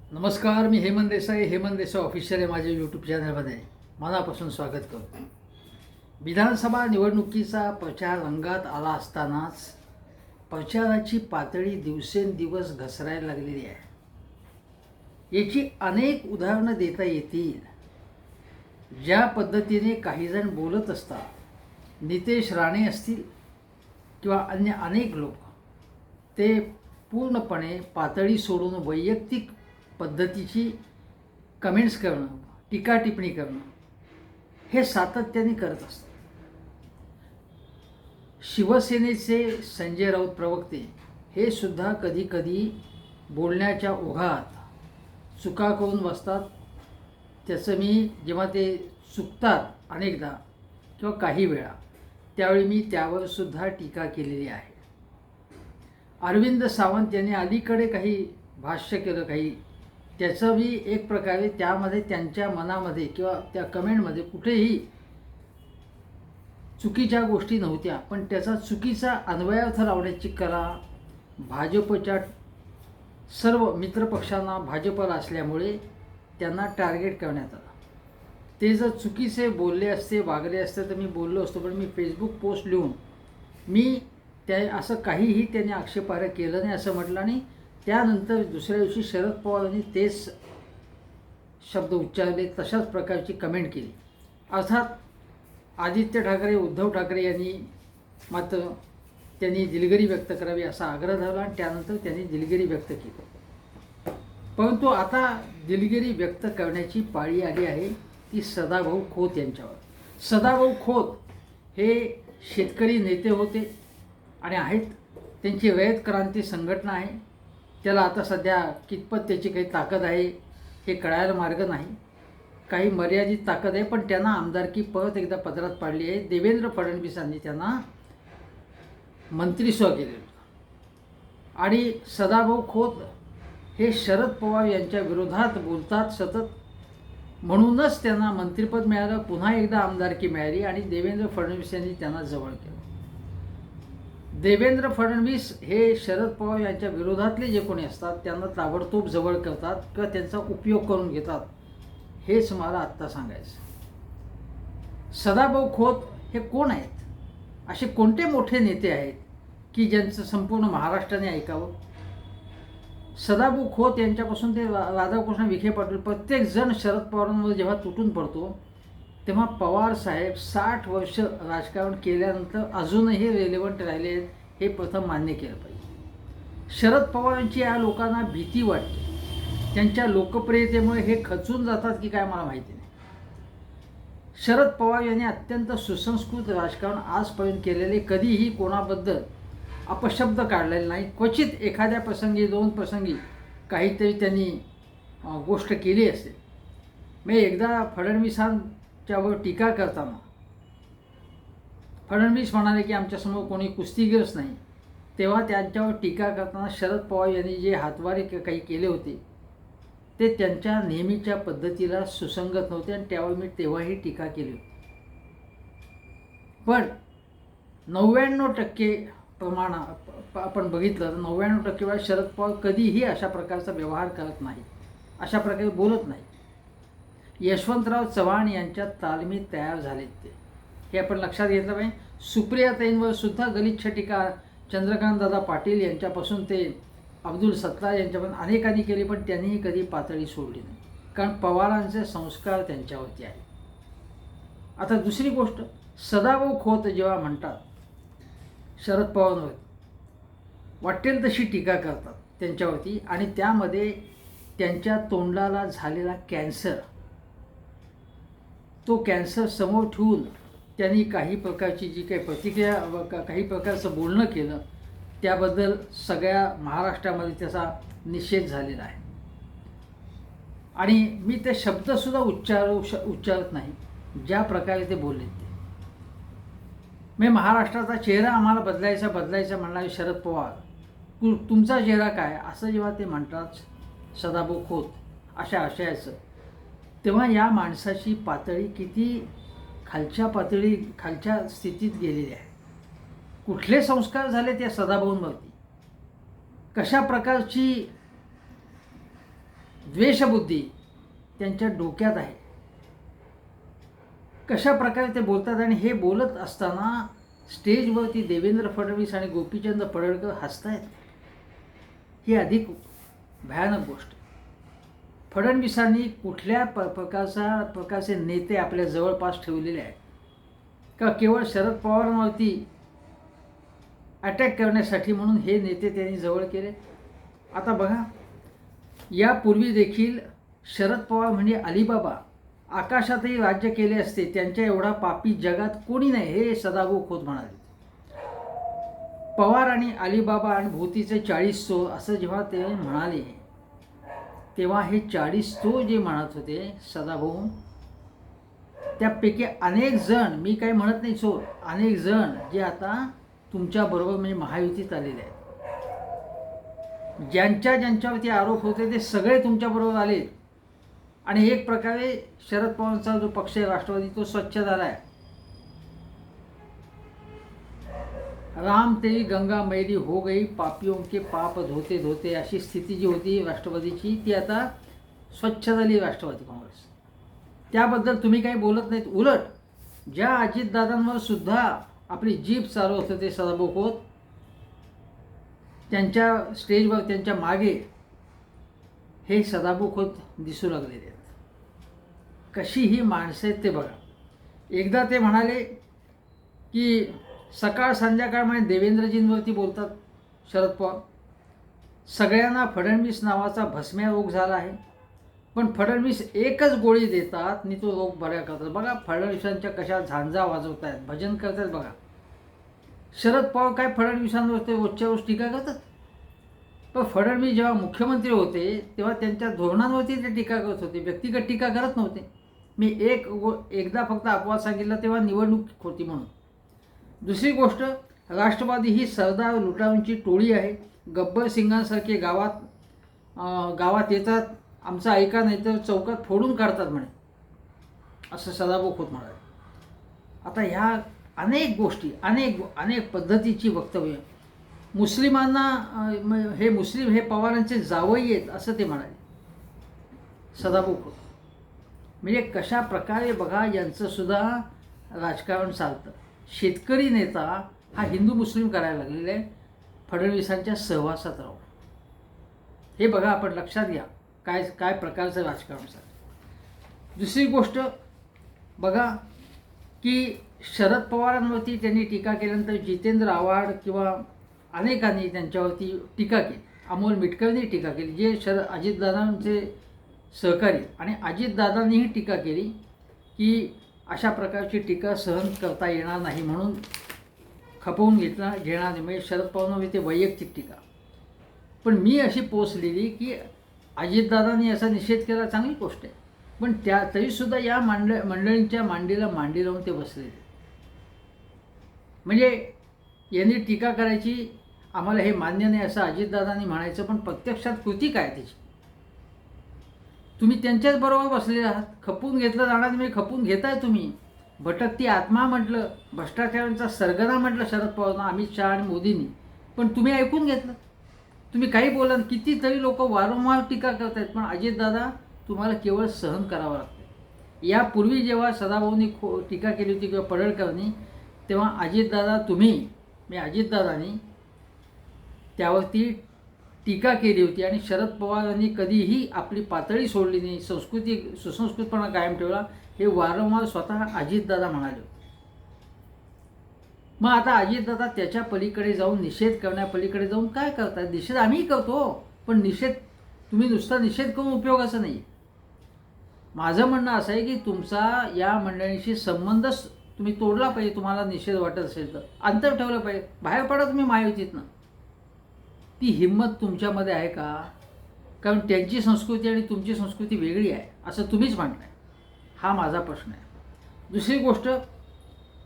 नमस्कार, मी हेमंत देसाई ऑफिशियल आहे माझ्या यूट्यूब चॅनलमध्ये. मनापासून स्वागत करतो. विधानसभा निवडणुकीचा प्रचार रंगात आला असतानाच प्रचाराची पातळी दिवसेंदिवस घसरायला लागलेली आहे. याची अनेक उदाहरणं देता येतील. ज्या पद्धतीने काहीजण बोलत असतात, नितेश राणे असतील किंवा अन्य अनेक लोक, ते पूर्णपणे पातळी सोडून वैयक्तिक पद्धतीची कमेंट्स करणं, टीका टिप्पणी करणं हे सातत्याने करत असतात. शिवसेनेचे संजय राऊत प्रवक्ते हे सुद्धा कधीकधी बोलण्याच्या ओघात चुका करून बसतात. त्याचं मी जेव्हा ते चुकतात अनेकदा किंवा काही वेळा, त्यावेळी मी त्यावर सुद्धा टीका केलेली आहे. अरविंद सावंत यांनी अलीकडे काही भाष्य केलं, काही त्याचं मी एक प्रकारे त्यामध्ये त्यांच्या मनामध्ये किंवा त्या कमेंटमध्ये कुठेही चुकीच्या गोष्टी नव्हत्या, पण त्याचा चुकीचा अन्वयार्थ लावण्याची कला भाजपच्या सर्व मित्रपक्षांना भाजपला असल्यामुळे त्यांना टार्गेट करण्यात आलं. ते जर चुकीचे बोलले असते, वागले असते तर मी बोललो असतो, पण मी फेसबुक पोस्ट लिहून मी त्या असं काहीही त्यांनी आक्षेपार्ह केलं नाही असं म्हटलं. आणि त्यानंतर दुसऱ्या दिवशी शरद पवार यांनी तेच शब्द उच्चारले, तशाच प्रकारची कमेंट केली. अर्थात आदित्य ठाकरे, उद्धव ठाकरे यांनी मात्र त्यांनी दिलगिरी व्यक्त करावी असा आग्रह धरला आणि त्यानंतर त्यांनी दिलगिरी व्यक्त केली. परंतु आता दिलगिरी व्यक्त करण्याची पाळी आली आहे ती सदाभाऊ खोत यांच्यावर. सदाभाऊ खोत हे शेतकरी नेते होते आणि आहेत. त्यांची रयत क्रांती संघटना आहे. त्याला आता सध्या कितपत त्याची काही ताकद आहे हे कळायला मार्ग नाही. काही मर्यादित ताकद आहे, पण त्यांना आमदारकी परत एकदा पदरात पाडली आहे. देवेंद्र फडणवीसांनी त्यांना मंत्रित्व केले आणि सदाभाऊ खोत हे शरद पवार यांच्या विरोधात बोलतात सतत, म्हणूनच त्यांना मंत्रिपद मिळालं. पुन्हा एकदा आमदारकी मिळाली आणि देवेंद्र फडणवीस यांनी त्यांना जवळ केलं. देवेंद्र फडणवीस हे शरद पवार यांच्या विरोधातले जे कोणी असतात त्यांना ताबडतोब जवळ करतात किंवा त्यांचा उपयोग करून घेतात, हेच मला आत्ता सांगायचं. सदाभाऊ खोत हे कोण आहेत? असे कोणते मोठे नेते आहेत की ज्यांचं संपूर्ण महाराष्ट्राने ऐकावं? सदाभाऊ खोत यांच्यापासून ते राधाकृष्ण विखे पाटील, प्रत्येकजण शरद पवारांवर जेव्हा तुटून पडतो तेव्हा पवार साहेब 60 वर्ष राजकारण केल्यानंतर अजूनही रेलेवंट राहिले आहेत हे प्रथम मान्य केलं पाहिजे. शरद पवारांची या लोकांना भीती वाटते. त्यांच्या लोकप्रियतेमुळे हे खचून जातात की काय मला माहिती नाही. शरद पवार यांनी अत्यंत सुसंस्कृत राजकारण आजपर्यंत केलेले, कधीही कोणाबद्दल अपशब्द काढलेले नाही. क्वचित एखाद्या प्रसंगी, दोन प्रसंगी काहीतरी त्यांनी गोष्ट केली असेल. मी एकदा फडणवीसांच्यावर टीका करताना फडणवीस म्हणाले की आमच्यासमोर कोणी कुस्तीगीरच नाही, तेव्हा त्यांच्यावर टीका करताना शरद पवार यांनी जे हातवारे काही केले होते ते त्यांच्या नेहमीच्या पद्धतीला सुसंगत नव्हते आणि त्यावर मी तेव्हाही टीका केली होती. पण 99% प्रमाणात आपण बघितलं तर 99% वेळा शरद पवार कधीही अशा प्रकारचा व्यवहार करत नाही, अशा प्रकारे बोलत नाही. यशवंतराव चव्हाण यांच्या तालमीत तयार झालेत ते, हे आपण लक्षात घेतलं पाहिजे. सुप्रियाताईंवर सुद्धा गलिच्छ टीका चंद्रकांतदादा पाटील यांच्यापासून ते अब्दुल सत्तार यांच्यापर्यंत अनेकांनी केली, पण त्यांनीही कधी पातळी सोडली नाही, कारण पवारांचे संस्कार त्यांच्यावरती आहे. आता दुसरी गोष्ट, सदाभाऊ खोत जेव्हा म्हणतात शरद पवारांवर वाटेल तशी टीका करतात त्यांच्यावरती, आणि त्यामध्ये त्यांच्या तोंडाला झालेला कॅन्सर, तो कॅन्सर समोर ठेवून त्यांनी काही प्रकारची जी काही प्रतिक्रिया, काही प्रकारचं बोलणं केलं, त्याबद्दल सगळ्या महाराष्ट्रामध्ये त्याचा निषेध झालेला आहे. आणि मी ते शब्दसुद्धा उच्चारत नाही ज्या प्रकारे ते बोलले ते. मी महाराष्ट्राचा चेहरा आम्हाला बदलायचा म्हणणारे शरद पवार, तुमचा चेहरा काय असं जेव्हा ते म्हणतात सदाभाऊ खोत अशा आशयाचं, तेव्हा या माणसाची पातळी किती खालच्या स्थितीत गेलेली आहे. कुठले संस्कार झाले त्या सदाभाऊंवरती, कशा प्रकारची द्वेषबुद्धी त्यांच्या डोक्यात आहे. कशा प्रकारे ते बोलतात आणि हे बोलत असताना स्टेजवरती देवेंद्र फडणवीस आणि गोपीचंद पडळकर हसतायत. ही अधिक भयानक गोष्ट. फडणवीसांनी कुठल्या प्रकारचे नेते आपल्या जवळपास ठेवलेले आहेत का केवळ शरद पवारांवरती अटॅक करण्यासाठी म्हणून हे नेते त्यांनी जवळ केले? आता बघा, यापूर्वी देखील शरद पवार म्हणजे अलिबाबा, आकाशातही राज्य केले असते, त्यांच्या एवढा पापी जगात कोणी नाही, हे सदाभाऊ खोत म्हणाले. पवार आणि अलिबाबा आणि भोवतीचे 40 चोर असं जेव्हा ते म्हणाले, तेव्हा हे 40 चोर जे म्हणत होते सदाभाऊ, त्यापैकी अनेक जण, मी काही म्हणत नाही चोर, अनेक जण जे आता तुमच्याबरोबर म्हणजे महायुतीत आलेले आहेत, ज्यांच्यावरती आरोप होते ते सगळे तुमच्याबरोबर आले आणि एक प्रकारे शरद पवारांचा जो पक्ष आहे राष्ट्रवादी तो स्वच्छ झाला आहे. राम तेरी गंगा मैली हो गई, पापियों के पाप धोते धोते, अशी स्थिती जी होती राष्ट्रवादीची ती आता स्वच्छ झाली राष्ट्रवादी काँग्रेस. त्याबद्दल तुम्ही काही बोलत नाहीत. उलट ज्या अजितदादांवर सुद्धा आपली जीभ चालवत होते सदाभाऊ खोत, त्यांच्या स्टेजवर त्यांच्या मागे हे सदाभाऊ खोत दिसू लागलेले आहेत. कशी ही माणसं आहेत ते बघा. एकदा ते म्हणाले की सकाळ संध्याकाळ म्हणजे देवेंद्रजींवरती बोलतात शरद पवार. सगळ्यांना फडणवीस नावाचा भस्म्या रोग झाला आहे, पण फडणवीस एकच गोळी देतात आणि तो रोग बऱ्या करतात. बघा फडणवीसांच्या कशा झांजा वाजवत आहेत, भजन करतात. बघा शरद पवार काय फडणवीसांवर ते रोजच्या रोज टीका करतात, पण फडणवीस जेव्हा मुख्यमंत्री होते तेव्हा त्यांच्या धोरणांवरती ते टीका करत होते, व्यक्तिगत टीका करत नव्हते. मी एकदा फक्त अपवाद सांगितला तेव्हा निवडणूक होती म्हणून. दुसरी गोष्ट, राष्ट्रवादी ही सरदार लुटारूंची टोळी आहे. गब्बर सिंगांसारखे गावात येतात, आमचं ऐका नाही तर चौकात फोडून काढतात म्हणे, असं सदाभाऊ खोत म्हणाले. आता ह्या अनेक गोष्टी, अनेक पद्धतीची वक्तव्य. मुस्लिमांना हे मुस्लिम हे पवारांचे जावई आहेत असं ते म्हणाले सदाभाऊ खोत. म्हणजे कशा प्रकारे बघा यांचं सुद्धा राजकारण चालतं. शेतकरी नेता हा हिंदू मुस्लिम करायला लागलेला आहे फडणवीसांच्या सहवासात राहून. हे बघा, आपण लक्षात घ्या काय प्रकारचं राजकारण चालतं. दुसरी गोष्ट बघा की शरद पवारांवरती त्यांनी टीका केल्यानंतर जितेंद्र आव्हाड किंवा अनेकांनी त्यांच्यावरती टीका केली. अमोल मिटकरनी टीका केली, जे अजितदादांचे सहकारी, आणि अजितदादांनीही टीका केली की अशा प्रकारची टीका सहन करता येणार नाही म्हणून खपवून घेणार नाही. म्हणजे शरद पवारांवर ते वैयक्तिक टीका. पण मी अशी पोचलेली की अजितदादांनी याचा निषेध केला, चांगली गोष्ट आहे, पण तरीसुद्धा या मंडळींच्या मांडीला मांडी लावून ते बसलेले. म्हणजे यांनी टीका करायची, आम्हाला हे मान्य नाही असं अजितदादांनी म्हणायचं, पण प्रत्यक्षात कृती काय त्याची? तुम्ही त्यांच्याच बरोबर बसलेले आहात. खपून घेतलं जाणार म्हणजे खपून घेताय तुम्ही. भटकती आत्मा म्हटलं, भ्रष्टाचारांचा सरगना म्हटलं शरद पवारांना, अमित शहा आणि मोदींनी, पण तुम्ही ऐकून घेतलं. तुम्ही काही बोला, कितीतरी लोक वारंवार टीका करत आहेत, पण अजितदादा तुम्हाला केवळ सहन करावं लागतं. यापूर्वी जेव्हा सदाभाऊंनी टीका केली होती किंवा पडळकरांनी, तेव्हा अजितदादांनी त्यावरती टीका केली होती आणि शरद पवारांनी कधीही आपली पातळी सोडली नाही, सुसंस्कृतपणा कायम ठेवला, हे वारंवार स्वतः अजितदादा म्हणाले होते. मग आता अजितदादा त्याच्या पलीकडे जाऊन, निषेध करण्यापलीकडे जाऊन काय करतात? निषेध आम्हीही करतो, पण तुम्ही नुसता निषेध करून उपयोगाचं नाही. माझं म्हणणं असं आहे की तुमचा या मंडळींशी संबंधच तुम्ही तोडला पाहिजे. तुम्हाला निषेध वाटत असेल तर अंतर ठेवलं पाहिजे, बाहेर पडा तुम्ही महायुतीतनं. ती हिंमत तुमच्यामध्ये आहे का? कारण त्यांची संस्कृती आणि तुमची संस्कृती वेगळी आहे असं तुम्हीच म्हटलं आहे. हा माझा प्रश्न आहे. दुसरी गोष्ट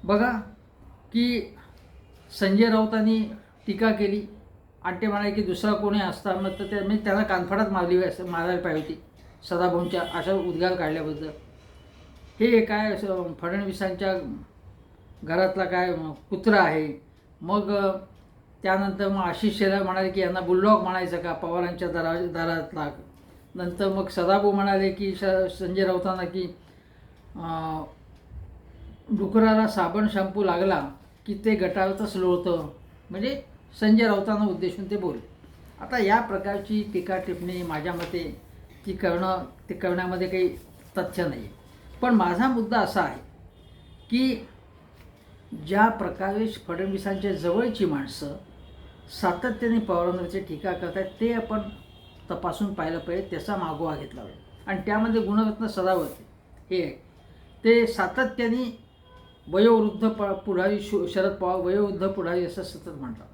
बघा की संजय राऊतांनी टीका केली आणि ते म्हणाले की दुसरा कोणी असता मग तर मी त्यांना कानफडात मारायला पाहिजे होती सदाभाऊंच्या अशा उद्गार काढल्याबद्दल. हे काय फडणवीसांच्या घरातला काय कुत्रा आहे. मग त्यानंतर मग आशिष शेलार म्हणाले की यांना बुलडॉग म्हणायचं का पवारांच्या दारातला. नंतर मग सदाभाऊ म्हणाले की संजय राऊतांना की डुकराला साबण शॅम्पू लागला की ते गटारातच लोळतं, म्हणजे संजय राऊतांना उद्देशून ते बोलले. आता या प्रकारची टीका टिप्पणी माझ्या मते ती करण्यामध्ये काही तथ्य नाही आहे. पण माझा मुद्दा असा आहे की ज्या प्रकारे फडणवीसांच्या जवळची माणसं सातत्याने पवारांवरची टीका करतात ते आपण तपासून पाहिलं पाहिजे, त्याचा मागोवा घेतला पाहिजे. आणि त्यामध्ये गुणरत्न सदावर्ते हे ते सातत्याने वयोवृद्ध पुढारी शरद पवार वयोवृद्ध पुढारी असं सतत म्हणतात.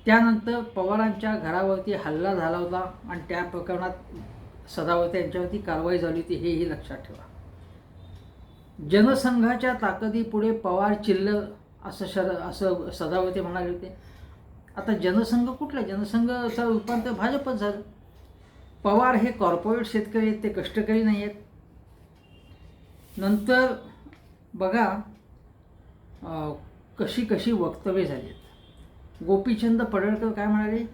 त्यानंतर पवारांच्या घरावरती हल्ला झाला होता आणि त्या प्रकरणात सदावर्ते यांच्यावरती कारवाई झाली होती, हेही लक्षात ठेवा. जनसंघाच्या ताकदीपुढे पवार चिल्लर असं सदावर्ते म्हणाले होते. आता जनसंघ कुठला? जनसंघाचं रूपांतर भाजपच झालं. पवार हे कॉर्पोरेट शेतकरी आहेत, ते कष्टकरी नाही आहेत. नंतर बघा कशी कशी वक्तव्ये झाली आहेत. गोपीचंद पडळकर काय म्हणाले?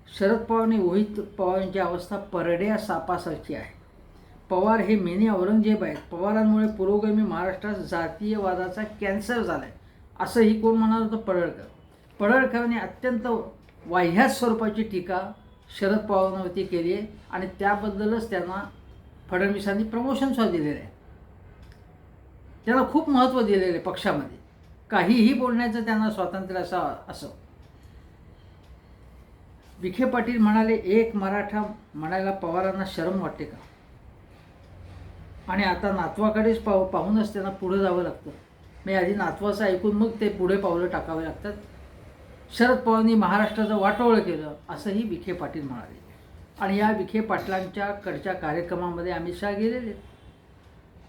शरद पवारने रोहित पवारांची अवस्था परड्या सापासारखी आहे. पवार हे मिनी औरंगजेब आहेत. पवारांमुळे पुरोगामी महाराष्ट्रात जातीयवादाचा कॅन्सर झाला आहे, असंही कोण म्हणाल होतं? पडळकर. पडळकरांनी अत्यंत वाह्यात स्वरूपाची टीका शरद पवारांवरती केली आहे आणि त्याबद्दलच त्यांना फडणवीसांनी प्रमोशनसुद्धा दिलेलं आहे. त्यांना खूप महत्त्व दिलेलं आहे पक्षामध्ये. काहीही बोलण्याचं त्यांना स्वातंत्र्य असं. विखे पाटील म्हणाले, एक मराठा म्हणायला पवारांना शरम वाटते का? आणि आता नातवाकडेच पाहूनच त्यांना पुढे जावं लागतं. मी आधी नातवाचं ऐकून मग ते पुढे पावलं टाकावे लागतात. शरद पवारांनी महाराष्ट्राचं वाटोळं केलं असंही विखे पाटील म्हणाले. आणि या विखे पाटलांच्या कडच्या कार्यक्रमामध्ये अमित शहा गेलेले.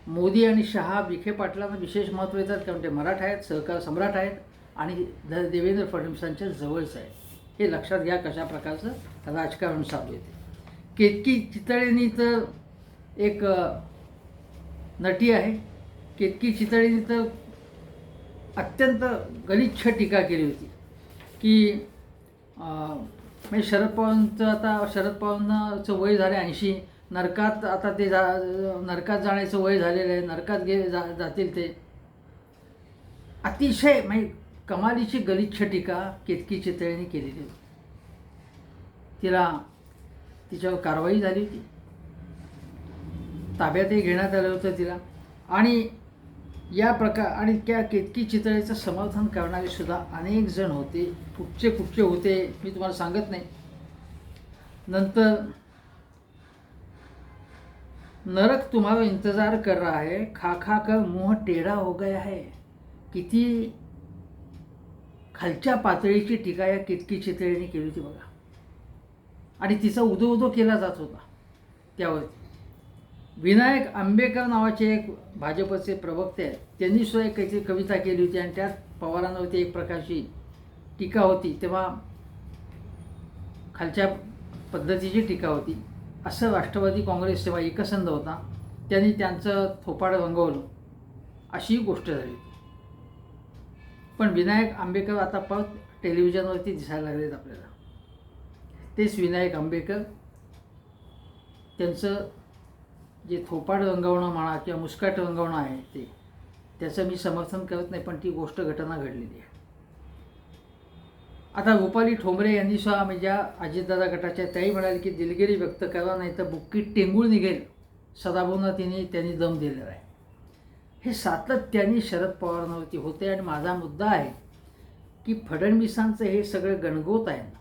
मोदी आणि शहा विखे पाटलांना विशेष महत्त्व देतात, कारण ते मराठा आहेत, सहकार सम्राट आहेत आणि देवेंद्र फडणवीसांच्या जवळच आहेत. हे लक्षात घ्या कशा प्रकारचं राजकारण चालू आहे. केतकी चितळेंनी तर एक नटी आहे, केतकी चितळेंनी तर अत्यंत गलिच्छ टीका केली होती की म्हणजे शरद पवारांचं वय झाले 80, नरकात आता ते नरकात जाण्याचं वय झालेलं आहे, नरकात जातील ते. अतिशय म्हणजे कमालीची गलिच्छ टीका केतकी चितळेंनी केलेली होती. तिच्यावर कारवाई झाली होती, ताब्यातही घेण्यात आलं होतं तिला. आणि आणि त्या केतकी चितळेचं समर्थन करणारे सुद्धा अनेक जण होते. कुठचे होते मी तुम्हाला सांगत नाही. नंतर नरक तुम्हाला इंतजार कर रहा है, खा खा कर मुंह टेढ़ा हो गया है. किती खालच्या पातळीची टीका या केतकी चितळेने केली होती बघा. आणि तिचा उदो केला जात होता त्यावरती. विनायक आंबेकर नावाचे एक भाजपचे प्रवक्ते आहेत, त्यांनी सुद्धा एक काहीतरी कविता केली होती आणि त्यात पवारांवरती एक प्रकारची टीका होती. तेव्हा खालच्या पद्धतीची टीका होती. असं राष्ट्रवादी काँग्रेस तेव्हा एकसंध होता, त्यांनी त्यांचं थोपाडं रंगवलं अशी गोष्ट झाली. पण विनायक आंबेकर आता परत टेलिव्हिजनवरती दिसायला लागलेत आपल्याला. तेच विनायक आंबेकर, त्यांचं जे थोपाड रंगवणं म्हणा किंवा मुस्काट रंगवणं आहे त्याचं मी समर्थन करत नाही, पण ती गोष्ट घटना घडलेली आहे. आता गोपाली ठोंबरे यांनी सुद्धा म्हणजे ज्या अजितदादा गटाच्या त्याही म्हणाले की दिलगिरी व्यक्त करा, नाही तर बुक्कीत टेंगूळ निघेल. सदाभाऊंना त्यांनी दम दिलेला आहे. हे सातत्याने शरद पवारांवरती होते. आणि माझा मुद्दा आहे की फडणवीसांचं हे सगळं गणगोत आहे ना,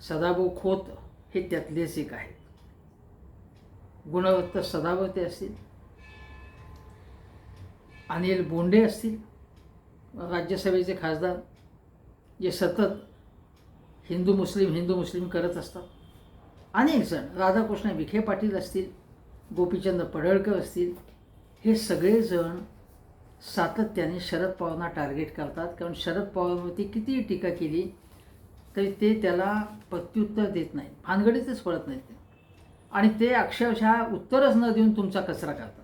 सदाभाऊ खोत हे त्यातलेच एक आहेत. गुणवत्त सदावर्ते असतील, अनिल बोंडे असतील, राज्यसभेचे खासदार जे सतत हिंदू मुस्लिम करत असतात. अनेक जण, राधाकृष्ण विखे पाटील असतील, गोपीचंद पडळकर असतील, हे सगळेजण सातत्याने शरद पवारांना टार्गेट करतात. कारण शरद पवारांवरती कितीही टीका केली तरी ते त्याला प्रत्युत्तर देत नाहीत, भानगडीतच पडत नाहीत ते. आणि ते अक्षरशः उत्तरच न देऊन तुमचा कचरा करतात.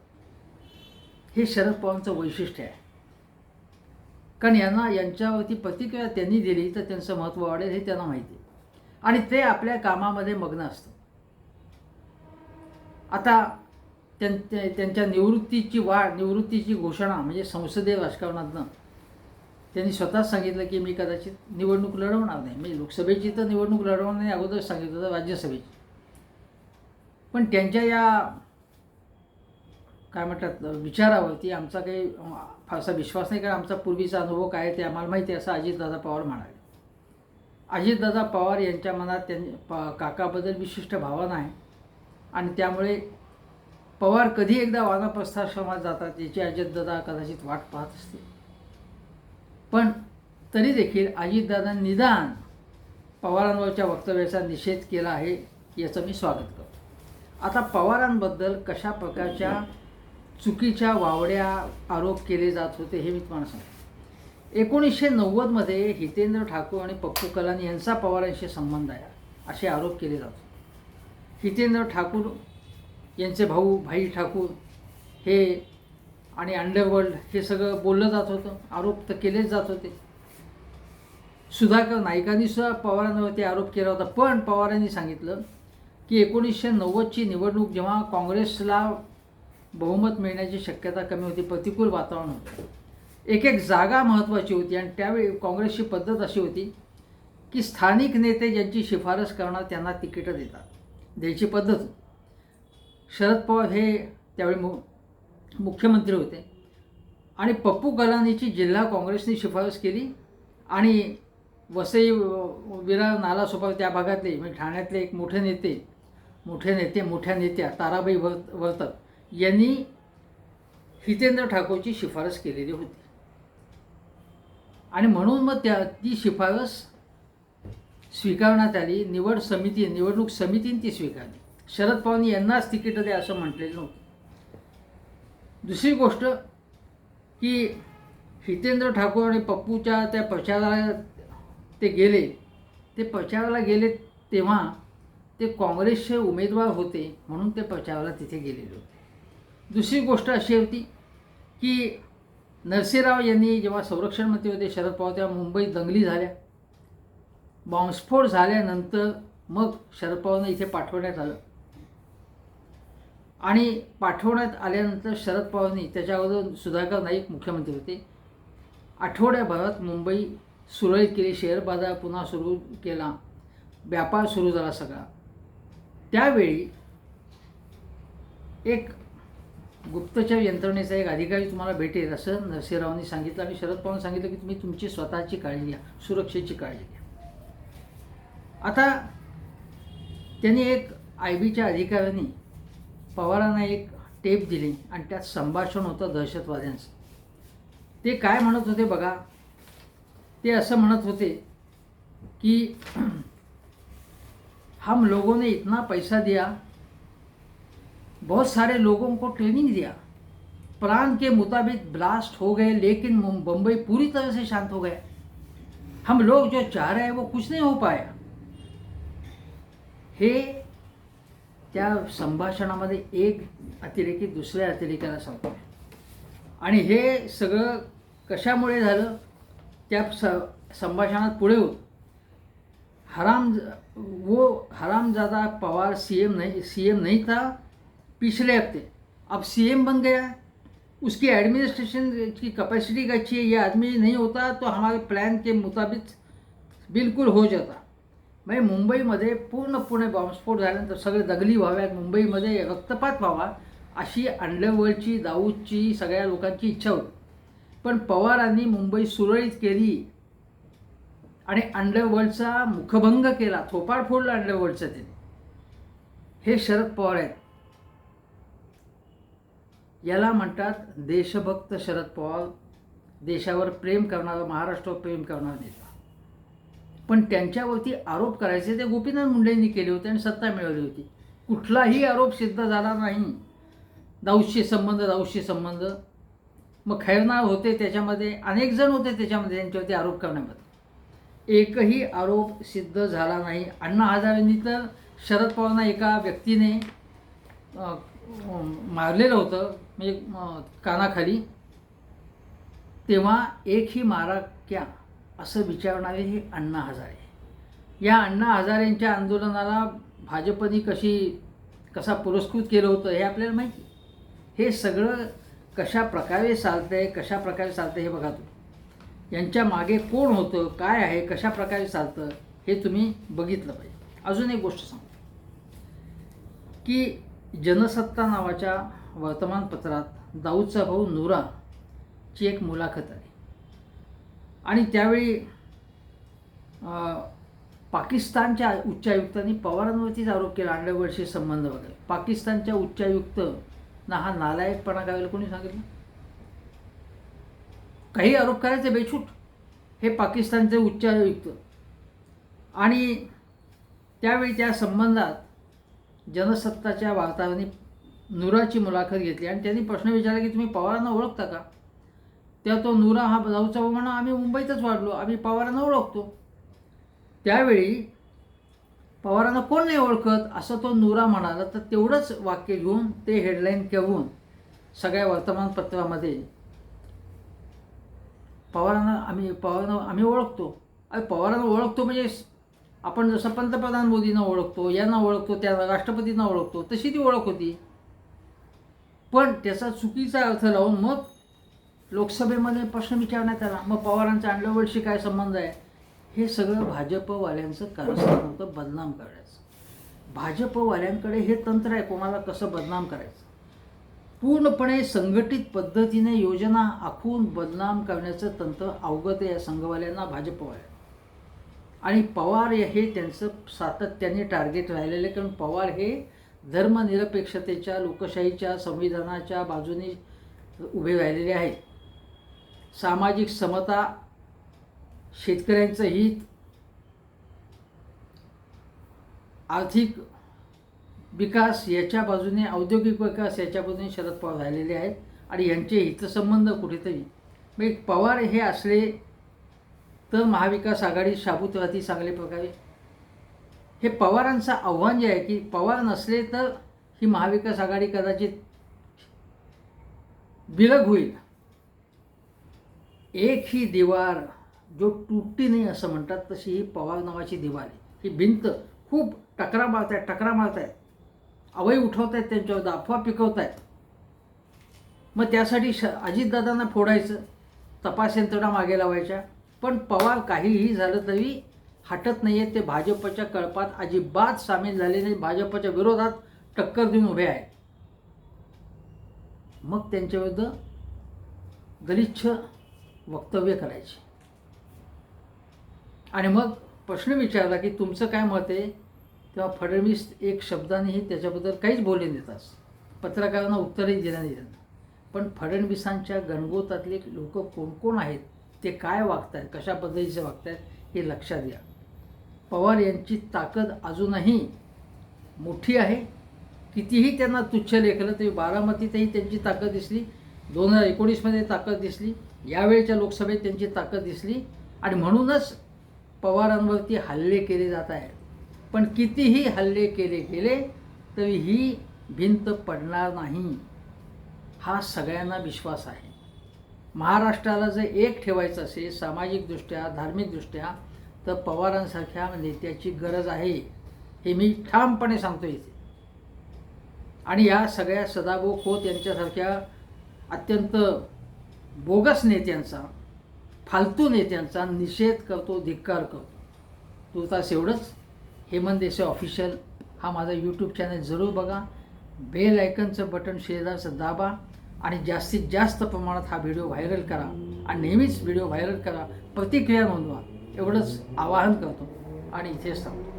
हे शरद पवारांचं वैशिष्ट्य आहे. कारण यांच्यावरती प्रतिक्रिया त्यांनी दिली तर त्यांचं महत्त्व वाढेल हे त्यांना माहिती आहे. आणि ते आपल्या कामामध्ये मग्न असतात. आता त्यांच्या निवृत्तीची घोषणा म्हणजे संसदीय राजकारणातनं त्यांनी स्वतःच सांगितलं की मी कदाचित निवडणूक लढवणार नाही. म्हणजे लोकसभेची तर निवडणूक लढवणार नाही, अगोदर सांगितलं होतं राज्यसभेची. पण त्यांच्या या काय म्हणतात विचारावरती आमचा काही फारसा विश्वास नाही, कारण आमचा पूर्वीचा अनुभव काय ते आम्हाला माहिती आहे, असं अजितदादा पवार म्हणाले. अजितदादा पवार यांच्या मनात काकाबद्दल विशिष्ट भावना आहे आणि त्यामुळे पवार कधी एकदा वानप्रस्थाश्रमात जातात याची अजितदादा कदाचित वाट पाहत असतील. पण तरी देखील अजितदादा निदान पवारांवरच्या वक्तव्याचा निषेध केला आहे, याचं मी स्वागत करतो. आता पवारांबद्दल कशा प्रकारच्या चुकीच्या वावड्या आरोप केले जात होते हे मी तुम्हाला सांगतो. 1990मध्ये हितेंद्र ठाकूर आणि पप्पू कलानी यांचा पवारांशी संबंध आहे असे आरोप केले जात होते. हितेंद्र ठाकूर यांचे भाई ठाकूर हे आणि अंडरवर्ल्ड हे सगळं बोललं जात होतं, आरोप तर केलेच जात होते. सुधाकर नाईकांनी सुद्धा पवारांवरती आरोप केला होता. पण पवारांनी सांगितलं की 1990ची निवडणूक जेव्हा काँग्रेसला बहुमत मिळण्याची शक्यता कमी होती, प्रतिकूल वातावरण होतं, एक जागा महत्त्वाची होती आणि त्यावेळी काँग्रेसची पद्धत अशी होती की स्थानिक नेते ज्यांची शिफारस करणार त्यांना तिकीटं द्यायची पद्धत. शरद पवार हे त्यावेळी मुख्यमंत्री होते आणि पप्पू कलानीची जिल्हा काँग्रेसने शिफारस केली आणि वसई विरार नालासोपारा त्या भागातले म्हणजे ठाण्यातले एक मोठ्या नेत्या ताराबाई वर्तक यांनी हितेंद्र ठाकूरची शिफारस केलेली होती आणि म्हणून मग ती शिफारस स्वीकारण्यात आली. निवडणूक समितीने ती स्वीकारली. शरद पवारांनी यांनाच तिकीट द्या असं म्हटलेलं नव्हतं. दुसरी गोष्ट की हितेंद्र ठाकूर आणि पप्पूच्या त्या प्रचाराला ते प्रचाराला गेले तेव्हा ते काँग्रेसचे उमेदवार होते म्हणून ते प्रचाराला तिथे गेलेले होते. दुसरी गोष्ट अशी होती की नरसिंहराव यांनी जेव्हा संरक्षण मंत्री होते शरद पवार, तेव्हा मुंबईत दंगली झाल्या. बॉम्बस्फोट झाल्यानंतर मग शरद पवारांना इथे पाठवण्यात आलं आणि पाठवण्यात आल्यानंतर शरद पवारांनी त्याच्या अगोदर सुधाकर नाईक मुख्यमंत्री होते, आठवड्याभरात मुंबई सुरळीत केली. शेअर बाजार पुन्हा सुरू केला, व्यापार सुरू झाला सगळा. त्यावेळी एक गुप्तचर यंत्रणेचा एक अधिकारी तुम्हाला भेटेल असं नरसिंहरावांनी सांगितलं आणि शरद पवारांनी सांगितलं की तुम्ही तुमची स्वतःची काळजी घ्या, सुरक्षेची काळजी घ्या. आता त्यांनी एक IBच्या अधिकाऱ्यांनी पवारांना एक टेप दिली आणि त्यात संभाषण होतं दहशतवाद्यांचं. ते काय म्हणत होते बघा. ते असं म्हणत होते की हम लोगों ने इतना पैसा दिया, बहुत सारे लोगों को ट्रेनिंग दिया, प्लान के मुताबिक ब्लास्ट हो गए लेकिन बम्बई पूरी तरह से शांत हो गया. हम लोग जो चाह रहे हैं वो कुछ नहीं हो पाया. हे त्या संभाषणामध्ये एक अतिरेकी दुसऱ्या अतिरेक्याला सांगतो आणि हे सगळं कशामुळे झालं. त्या संभाषणात पुढे होत हरामजादा पवार सीएम नहीं था पिछले हफ्ते, अब सीएम बन गया. उसकी एडमिनिस्ट्रेशन की कैपेसिटी अच्छी है, ये आदमी नहीं होता तो हमारे प्लान के मुताबिक बिल्कुल हो जाता. म्हणजे मुंबईमध्ये पूर्णपणे बॉम्बस्फोट झाल्यानंतर सगळे दंगली व्हाव्यात, मुंबईमध्ये रक्तपात व्हावा अशी अंडरवर्ल्डची दाऊदची सगळ्या लोकांची इच्छा होती. पण पवारांनी मुंबई सुरळीत केली आणि अंडरवर्ल्डचा मुखभंग केला, थोपाड फोडला अंडरवर्ल्डचा त्याने. हे शरद पवार आहेत. याला म्हणतात देशभक्त शरद पवार, देशावर प्रेम करणारा, महाराष्ट्रावर प्रेम करणारा नेता. पण त्यांच्यावरती आरोप करायचे ते गोपीनाथ मुंडेंनी केले होते आणि सत्ता मिळवली होती. कुठलाही आरोप सिद्ध झाला नाही. दाऊदशी संबंध मग खैरनार होते, त्याच्यामध्ये अनेक जण होते, त्याच्यामध्ये त्यांच्यावरती आरोप करण्यामध्ये एकही आरोप सिद्ध झाला नाही. अण्णा हजारेंनी तर शरद पवारांना एका व्यक्तीने मारलेलं होतं म्हणजे कानाखाली, तेव्हा एकही मारा क्या असं विचारणारे हे अण्णा हजारे. या अण्णा हजारेंच्या आंदोलनाला भाजपनी कशी कसा पुरस्कृत केलं होतं हे आपल्याला माहिती. हे सगळं कशा प्रकारे चालतं हे बघा तुम्ही. यांच्या मागे कोण होतं, काय आहे, कशा प्रकारे चालतं हे तुम्ही बघितलं पाहिजे. अजून एक गोष्ट सांगतो की जनसत्ता नावाच्या वर्तमानपत्रात दाऊदचा भाऊ नूराची एक मुलाखत आहे आणि त्यावेळी पाकिस्तानच्या उच्चायुक्तांनी पवारांवरतीच आरोप केला, अंडरवर्ल्डशी संबंध वगैरे. पाकिस्तानच्या उच्चायुक्तना हा नालायकपणा करायला कोणी सांगितलं? काही आरोप करायचे बेछूट हे पाकिस्तानचे उच्चायुक्त. आणि त्यावेळी त्या संबंधात जनसत्ताच्या वार्ताहरांनी नूराची मुलाखत घेतली आणि त्यांनी प्रश्न विचारला की तुम्ही पवारांना ओळखता का? तेव्हा तो नूरा हा दाऊदचा भाऊ म्हणा, आम्ही मुंबईतच वाढलो, आम्ही पवारांना ओळखतो. त्यावेळी पवारांना कोण नाही ओळखत असं तो नूरा म्हणाला. तर तेवढंच वाक्य घेऊन ते हेडलाईन घेऊन सगळ्या वर्तमानपत्रामध्ये पवारांना आम्ही ओळखतो. अरे पवारांना ओळखतो म्हणजे आपण जसं पंतप्रधान मोदींना ओळखतो, यांना ओळखतो, त्या राष्ट्रपतींना ओळखतो, तशी ती ओळख होती. पण त्याचा चुकीचा अर्थ लावून मग लोकसभेमध्ये प्रश्न विचारण्यात आला. मग पवारांचा अंडरवर्ल्डशी काय संबंध आहे? हे सगळं भाजपवाल्यांचं कारस्थान होतं बदनाम करायचं. भाजपवाल्यांकडे हे तंत्र आहे कोणाला कसं बदनाम करायचं. पूर्णपणे संघटित पद्धतीने योजना आखून बदनाम करण्याचं तंत्र अवगत आहे या संघवाल्यांना, भाजपवाल्यांना. आणि पवार हे त्यांचं सातत्याने टार्गेट राहिलेले, कारण पवार हे धर्मनिरपेक्षतेच्या, लोकशाहीच्या, संविधानाच्या बाजूने उभे राहिलेले आहेत. सामाजिक समता, शेतकऱ्यांचं हित, आर्थिक विकास याच्या बाजूने, औद्योगिक विकास याच्या बाजूने शरद पवार राहिलेले आहेत. आणि यांचे हितसंबंध कुठेतरी म्हणजे पवार हे असले तर महाविकास आघाडी शाबूत राहती चांगल्या प्रकारे. हे पवारांचं आव्हान जे आहे की पवार नसले तर ही महाविकास आघाडी कदाचित बिलग होईल. एक ही दीवार जो टूटती नाही असं म्हणतात, तशी ही पवार नावाची दीवार आहे. ही भिंत खूप टकरा मारत आहेत, अवय उठवत आहेत, त्यांच्यावर अफवा पिकवत आहेत. मग त्यासाठी अजितदादांना फोडायचं, तपास यंत्रणा मागे लावायच्या. पण पवार काहीही झालं तरी हटत नाही आहेत. ते भाजपच्या कळपात अजिबात सामील झाले नाही, भाजपच्या विरोधात टक्कर देऊन उभे आहेत. मग त्यांच्याविरुद्ध गलिच्छ वक्तव्य करायचे आणि मग प्रश्न विचारला की तुमचं काय मत आहे, तेव्हा फडणवीस एक शब्दानेही त्याच्याबद्दल काहीच बोलले देतात, पत्रकारांना उत्तरही दिलं नाही त्यांना. पण फडणवीसांच्या गणगोतातले लोक कोण कोण आहेत, ते काय वागत आहेत, कशा पद्धतीचे वागत आहेत हे लक्षात घ्या. पवार यांची ताकद अजूनही मोठी आहे. कितीही त्यांना तुच्छ लेखलं तरी बारामतीतही त्यांची ताकद दिसली, 2019मध्ये ताकद दिसली, यावेळच्या लोकसभेत त्यांची ताकद दिसली. आणि म्हणूनच पवारांवरती हल्ले केले जात आहेत. पण कितीही हल्ले केले गेले तरी ही भिंत पडणार नाही, हा सगळ्यांना विश्वास आहे. महाराष्ट्राला जर एक ठेवायचं असेल सामाजिकदृष्ट्या, धार्मिकदृष्ट्या, तर पवारांसारख्या नेत्याची गरज आहे, हे मी ठामपणे सांगतो इथे. आणि या सगळ्या सदाभाऊ खोत यांच्यासारख्या अत्यंत बोगस नेत्यांचा, फालतू नेत्यांचा निषेध करतो, धिक्कार करतो. तुर्तास एवढंच. हेमंत देसाई ऑफिशियल हा माझा यूट्यूब चॅनल जरूर बघा, बेल आयकनचं बटन शेजारचं दाबा आणि जास्तीत जास्त प्रमाणात हा व्हिडिओ व्हायरल करा आणि नेहमीच व्हिडिओ व्हायरल करा, प्रतिक्रिया नोंदवा, एवढंच आवाहन करतो आणि इथेच थांबतो.